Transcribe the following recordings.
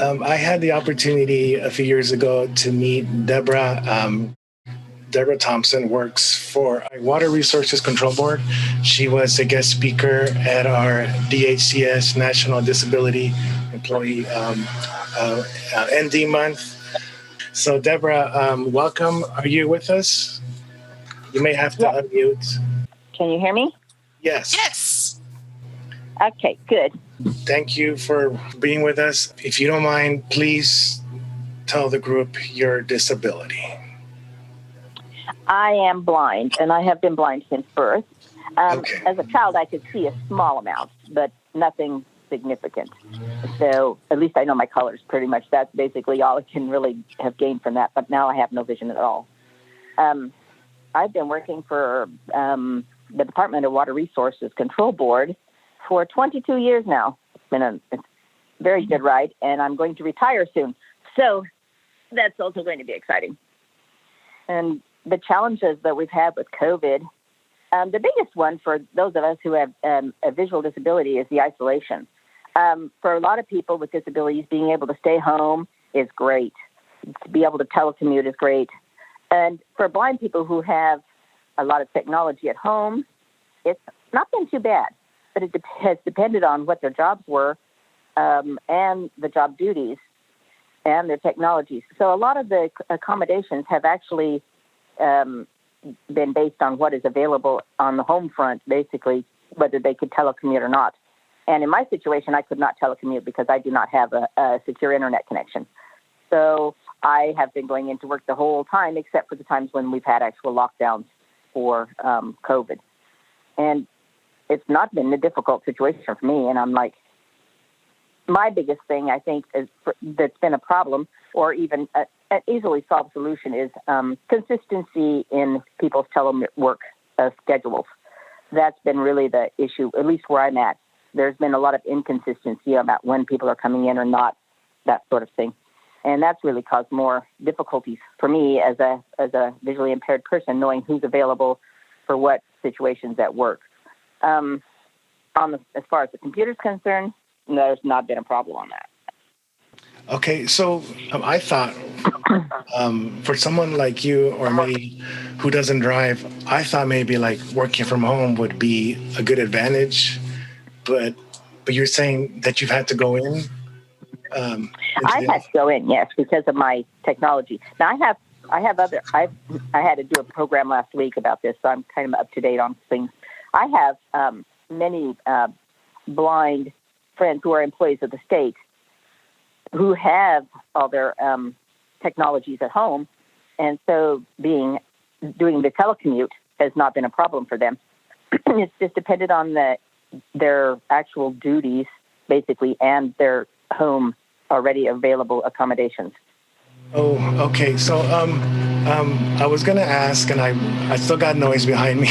I had the opportunity a few years ago to meet Deborah. Deborah Thompson works for Water Resources Control Board. She was a guest speaker at our DHCS National Disability Employee ND Month. So, Deborah, welcome. Are you with us? You may have to unmute. Can you hear me? Yes. Yes. Okay, good. Thank you for being with us. If you don't mind, please tell the group your disability. I am blind, and I have been blind since birth. Okay. As a child, I could see a small amount, but nothing significant. So at least I know my colors pretty much. That's basically all I can really have gained from that, but now I have no vision at all. I've been working for the Department of Water Resources Control Board for 22 years now. It's been a very good ride, and I'm going to retire soon. So that's also going to be exciting. And the challenges that we've had with COVID, the biggest one for those of us who have a visual disability is the isolation. For a lot of people with disabilities, being able to stay home is great. To be able to telecommute is great. And for blind people who have a lot of technology at home, it's not been too bad, but it has depended on what their jobs were and the job duties and their technologies. So a lot of the accommodations have actually been based on what is available on the home front, basically, whether they could telecommute or not. And in my situation, I could not telecommute because I do not have a secure internet connection. So I have been going into work the whole time, except for the times when we've had actual lockdowns for COVID. And it's not been a difficult situation for me. And I'm like, my biggest thing, I think, that's been a problem, or even an easily solved solution, is consistency in people's telework schedules. That's been really the issue, at least where I'm at. There's been a lot of inconsistency about when people are coming in or not, that sort of thing. And that's really caused more difficulties for me as a visually impaired person, knowing who's available for what situations at work. As far as the computer's concerned, there's not been a problem on that. Okay, so I thought for someone like you or me who doesn't drive, I thought maybe like working from home would be a good advantage, but you're saying that you've had to go in? I've had to go in, yes, because of my technology. Now I had to do a program last week about this, so I'm kind of up to date on things. I have many blind friends who are employees of the state who have all their technologies at home, and so doing the telecommute has not been a problem for them. It's just depended on their actual duties, basically, and their home already available accommodations. Oh, okay. So I was going to ask, and I still got noise behind me.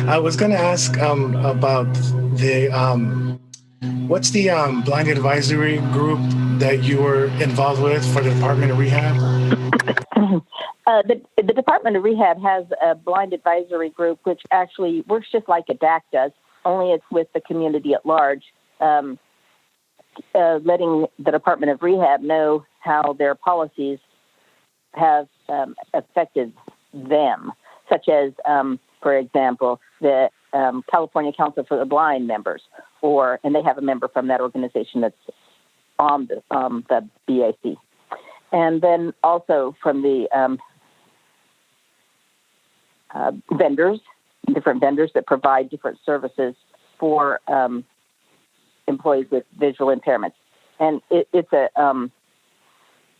I was going to ask about the what's the blind advisory group that you were involved with for the Department of Rehab? The Department of Rehab has a blind advisory group, which actually works just like a DAC does, only it's with the community at large, letting the Department of Rehab know how their policies have affected them, such as, for example, the California Council for the Blind members, and they have a member from that organization that's on the BAC. And then also from the different vendors that provide different services for employees with visual impairments. And it's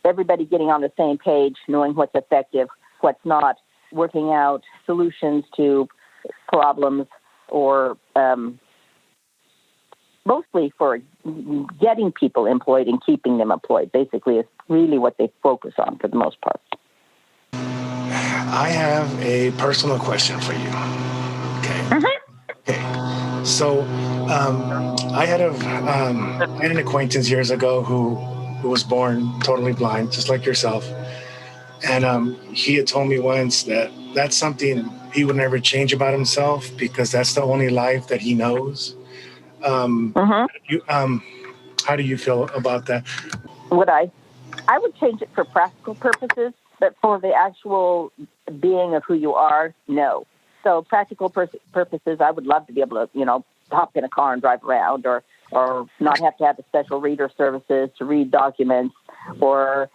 everybody getting on the same page, knowing what's effective, what's not, working out solutions to problems, or mostly for getting people employed and keeping them employed, basically, is really what they focus on for the most part. I have a personal question for you. Okay. Mm-hmm. Okay. So I had an acquaintance years ago who was born totally blind, just like yourself. And he had told me once that that's something he would never change about himself because that's the only life that he knows. How do you feel about that? I would change it for practical purposes, but for the actual being of who you are, no. So practical purposes, I would love to be able to, hop in a car and drive around, or not have to have the special reader services to read documents, or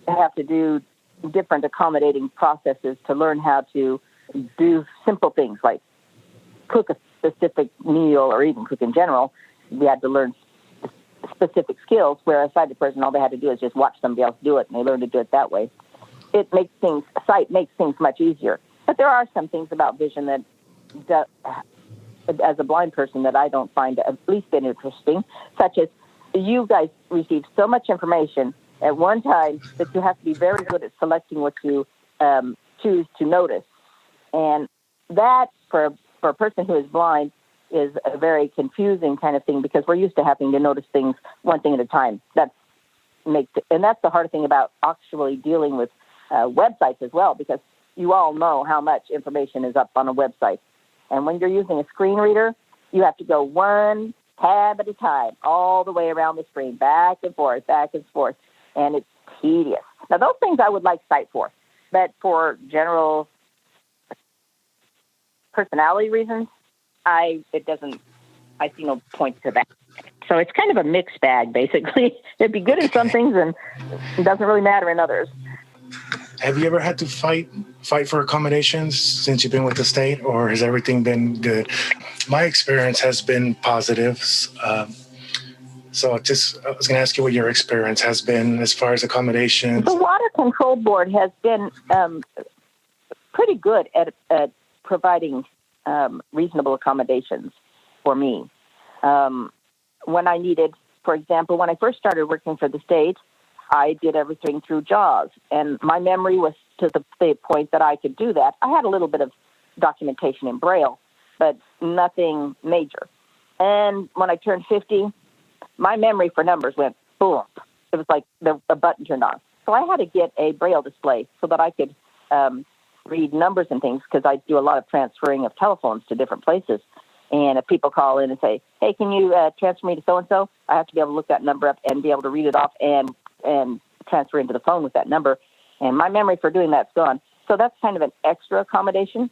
have to do different accommodating processes to learn how to do simple things like cook a specific meal or even cook in general. We had to learn specific skills, whereas sighted person, all they had to do is just watch somebody else do it, and they learned to do it that way. Sight makes things much easier. But there are some things about vision that as a blind person, that I don't find at least been interesting, such as you guys receive so much information at one time that you have to be very good at selecting what you choose to notice. And that, for a person who is blind, is a very confusing kind of thing, because we're used to having to notice things one thing at a time. That's the hard thing about actually dealing with websites as well, because you all know how much information is up on a website. And when you're using a screen reader, you have to go one tab at a time, all the way around the screen, back and forth, and it's tedious. Now, those things I would like sight for, but for general personality reasons, I see no point to that. So it's kind of a mixed bag, basically. It'd be good in some things, and it doesn't really matter in others. Have you ever had to fight for accommodations since you've been with the state, or has everything been good? My experience has been positive. So I was going to ask you what your experience has been as far as accommodations. The Water Control Board has been pretty good at providing reasonable accommodations for me. When I needed, for example, when I first started working for the state, I did everything through JAWS, and my memory was to the point that I could do that. I had a little bit of documentation in Braille, but nothing major. And when I turned 50, my memory for numbers went boom. It was like a button turned on. So I had to get a Braille display so that I could read numbers and things, because I do a lot of transferring of telephones to different places. And if people call in and say, hey, can you transfer me to so-and-so? I have to be able to look that number up and be able to read it off and transfer into the phone with that number. And my memory for doing that's gone. So that's kind of an extra accommodation.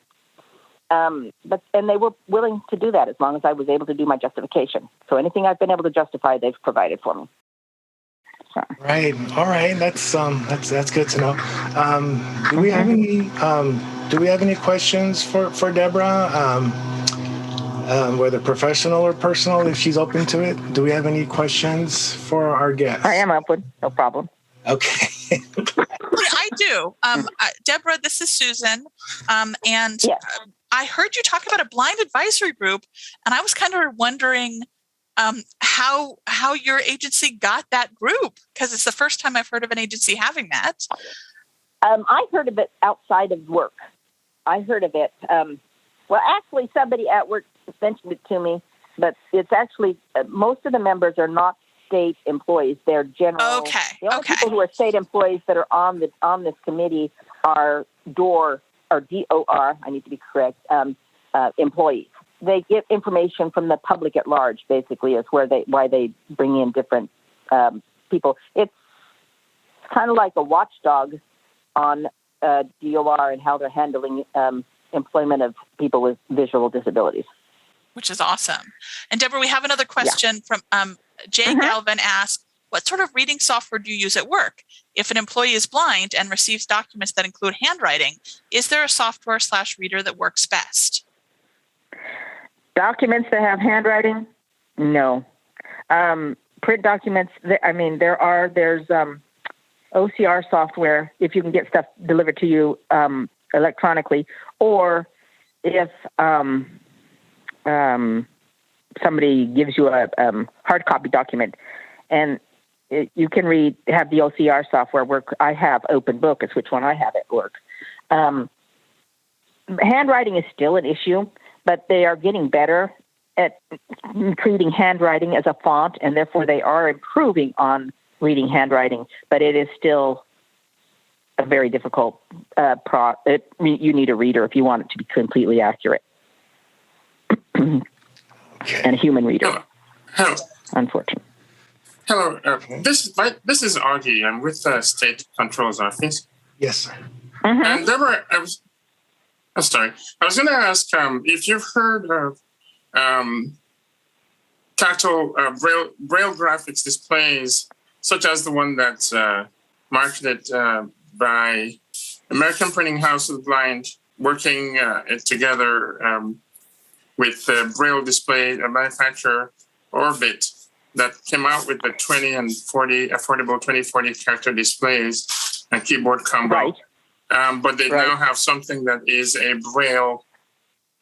And they were willing to do that as long as I was able to do my justification. So anything I've been able to justify, they've provided for me. So. Right. All right. That's good to know. Do we have any questions for Deborah? Whether professional or personal, if she's open to it. Do we have any questions for our guest? I am open. No problem. Okay. I do. Deborah, this is Susan. And yes. I heard you talk about a blind advisory group, and I was kind of wondering how your agency got that group, because it's the first time I've heard of an agency having that. I heard of it outside of work. I heard of it. Well, actually, somebody at work mentioned it to me, but it's actually most of the members are not state employees. They're general. Okay. The only people who are state employees that are on this committee are DOR or DOR. I need to be correct. Employees. They get information from the public at large. Basically, is why they bring in different people. It's kind of like a watchdog on DOR and how they're handling employment of people with visual disabilities. Which is awesome. And Deborah, we have another question from Jay Galvin asks, what sort of reading software do you use at work? If an employee is blind and receives documents that include handwriting, is there a software/reader that works best? Documents that have handwriting? No. Print documents, there's OCR software if you can get stuff delivered to you electronically, or if somebody gives you a hard copy document, and you can have the OCR software work. I have Open Book, is which one I have at work. Handwriting is still an issue, but they are getting better at treating handwriting as a font, and therefore they are improving on reading handwriting, but it is still a very difficult you need a reader if you want it to be completely accurate. And a human reader, unfortunately. Hello. This is Augie. I'm with the State Control's office. Yes, sir. And Deborah, I'm sorry. I was going to ask if you've heard of tactile braille graphics displays, such as the one that's marketed by American Printing House of the Blind, working together with Braille display manufacturer Orbit, that came out with the 20 and 40 affordable 2040 character displays and keyboard combo. Right. But they now have something that is a Braille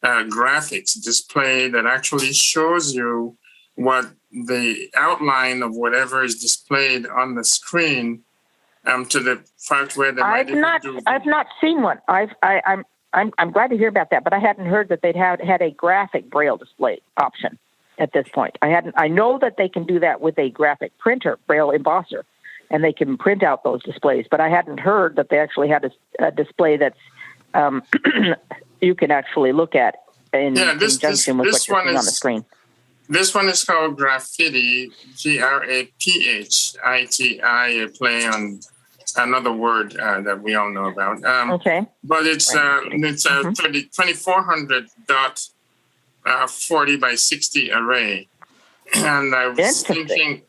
graphics display that actually shows you what the outline of whatever is displayed on the screen to the fact where they I've not seen one. I'm glad to hear about that, but I hadn't heard that they'd had a graphic Braille display option at this point. I know that they can do that with a graphic printer, Braille embosser, and they can print out those displays, but I hadn't heard that they actually had a display that's you can actually look at in conjunction with what you're seeing on the screen. This one is called Graphiti, Graphiti, a play on another word that we all know about. Okay. But it's 2400 dot 40 by 60 array. And I was thinking,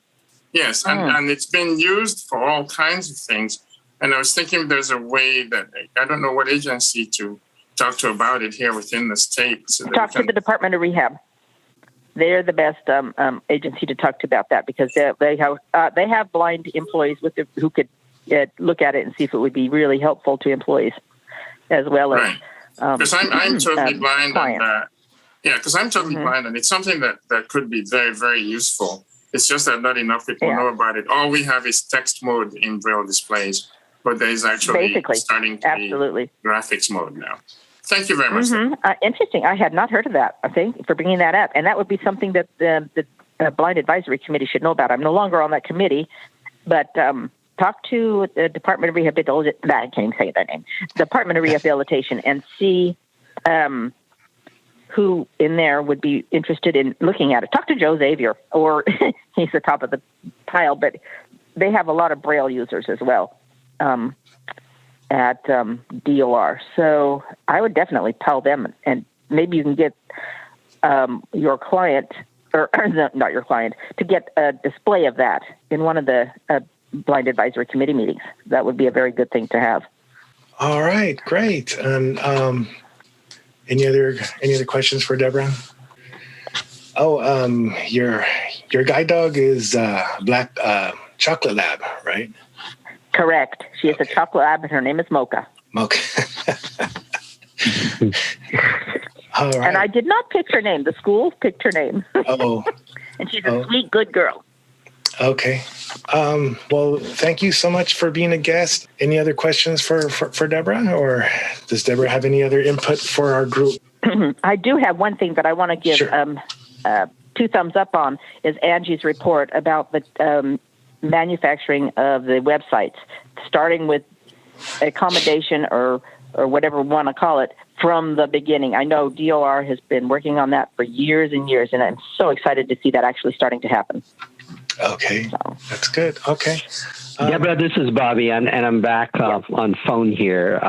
yes, and it's been used for all kinds of things. And I was thinking there's a way that, I don't know what agency to talk to about it here within the state. So talk to the Department of Rehab. They're the best agency to talk to about that, because they have blind employees who could look at it and see if it would be really helpful to employees as well as because I'm totally blind on that. Yeah, because I'm totally blind, and it's something that could be very, very useful. It's just that not enough people know about it. All we have is text mode in Braille displays, but there is actually starting to be graphics mode now. Thank you very much. Interesting. I had not heard of that. Thank you for bringing that up. And that would be something that the Blind Advisory Committee should know about. I'm no longer on that committee, but talk to the Department of Rehabilitation. I can't even say that name. Department of Rehabilitation, and see who in there would be interested in looking at it. Talk to Joe Xavier, or he's the top of the pile, but they have a lot of Braille users as well. At DOR. So I would definitely tell them, and maybe you can get your client, or not your client, to get a display of that in one of the Blind Advisory Committee meetings. That would be a very good thing to have. All right, great. And any other questions for Deborah? Oh, your guide dog is black chocolate lab, right? Correct. She is a chocolate lab, and her name is Mocha. Mocha. All right. And I did not pick her name. The school picked her name. Oh. And she's a sweet, good girl. Okay. Well, thank you so much for being a guest. Any other questions for Deborah, or does Deborah have any other input for our group? I do have one thing that I want to give 2 thumbs up on, is Angie's report about the manufacturing of the websites, starting with accommodation or whatever we want to call it from the beginning. I know DOR has been working on that for years and years, and I'm so excited to see that actually starting to happen. Okay, that's good. Okay. Deborah, this is Bobby, and I'm back on phone here.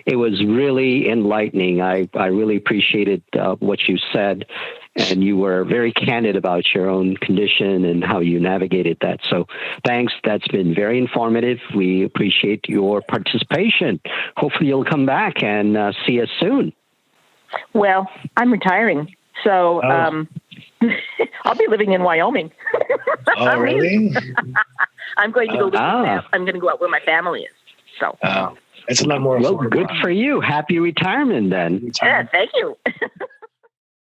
It was really enlightening. I really appreciated what you said, and you were very candid about your own condition and how you navigated that. So thanks. That's been very informative. We appreciate your participation. Hopefully you'll come back and see us soon. Well, I'm retiring, so I'll be living in Wyoming. Oh, really? I'm going to go. I'm going to go out where my family is. So it's a lot more. Well, good for you. Happy retirement, then. Yeah, thank you.